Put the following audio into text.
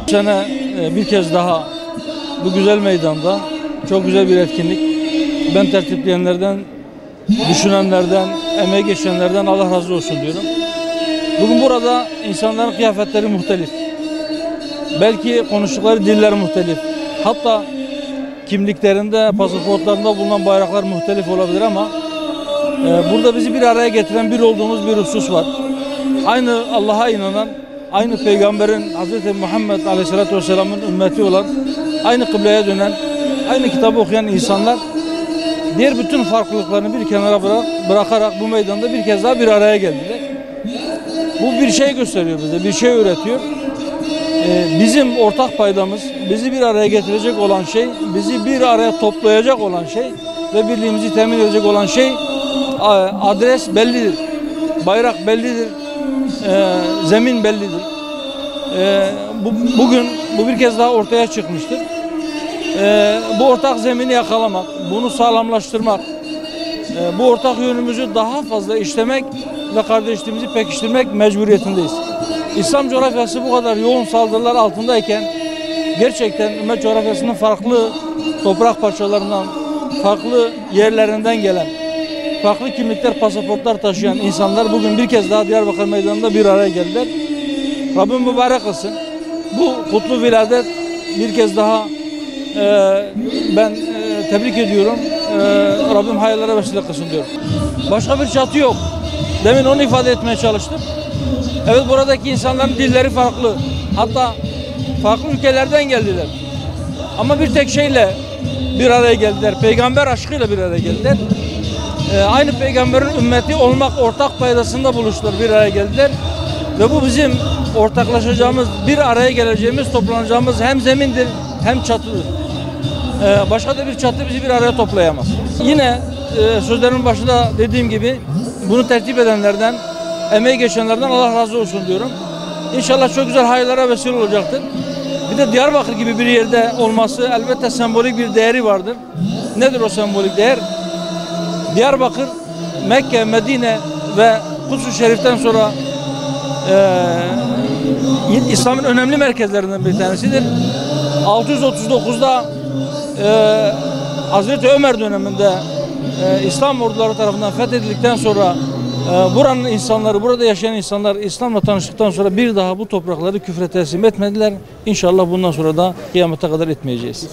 Bu sene bir kez daha bu güzel meydanda çok güzel bir etkinlik. Ben tertipleyenlerden, düşünenlerden, emeği geçenlerden Allah razı olsun diyorum. Bugün burada insanların kıyafetleri muhtelif. Belki konuştukları diller muhtelif. Hatta kimliklerinde, pasaportlarında bulunan bayraklar muhtelif olabilir ama burada bizi bir araya getiren bir olduğumuz bir husus var. Aynı Allah'a inanan, aynı Peygamberin Hz. Muhammed Aleyhisselatü Vesselam'ın ümmeti olan, aynı kıbleye dönen, aynı kitabı okuyan insanlar diğer bütün farklılıklarını bir kenara bırakarak bu meydanda bir kez daha bir araya geldiler. Bu bir şey gösteriyor bize, bir şey öğretiyor. Bizim ortak paydamız, bizi bir araya getirecek olan şey, bizi bir araya toplayacak olan şey ve birliğimizi temin edecek olan şey, adres bellidir, bayrak bellidir, zemin bellidir. Bugün bu bir kez daha ortaya çıkmıştır. Bu ortak zemini yakalamak, bunu sağlamlaştırmak, bu ortak yönümüzü daha fazla işlemek ve kardeşliğimizi pekiştirmek mecburiyetindeyiz. İslam coğrafyası bu kadar yoğun saldırılar altındayken gerçekten ümmet coğrafyasının farklı toprak parçalarından, farklı yerlerinden gelen, farklı kimlikler, pasaportlar taşıyan insanlar bugün bir kez daha Diyarbakır Meydanı'nda bir araya geldiler. Rabbim mübarek kılsın. Bu kutlu viladet bir kez daha ben tebrik ediyorum. Rabbim hayırlara vesile kılsın diyorum. Başka bir çatı yok. Demin onu ifade etmeye çalıştım. Evet, buradaki insanların dilleri farklı. Hatta farklı ülkelerden geldiler. Ama bir tek şeyle bir araya geldiler. Peygamber aşkıyla bir araya geldiler. Aynı peygamberin ümmeti olmak ortak paydasında buluştular, bir araya geldiler. Ve bu bizim ortaklaşacağımız, bir araya geleceğimiz, toplanacağımız hem zemindir hem çatıdır. Başka da bir çatı bizi bir araya toplayamaz. Yine sözlerimin başında dediğim gibi bunu tertip edenlerden, emeği geçenlerden Allah razı olsun diyorum. İnşallah çok güzel hayırlara vesile olacaktır. Bir de Diyarbakır gibi bir yerde olması elbette sembolik bir değeri vardır. Nedir o sembolik değer? Diyarbakır, Mekke, Medine ve Kudüs-ü Şerif'ten sonra İslam'ın önemli merkezlerinden bir tanesidir. 639'da Hazreti Ömer döneminde İslam orduları tarafından fethedildikten sonra buranın insanları, burada yaşayan insanlar İslam'la tanıştıktan sonra bir daha bu toprakları küfre teslim etmediler. İnşallah bundan sonra da kıyamete kadar etmeyeceğiz.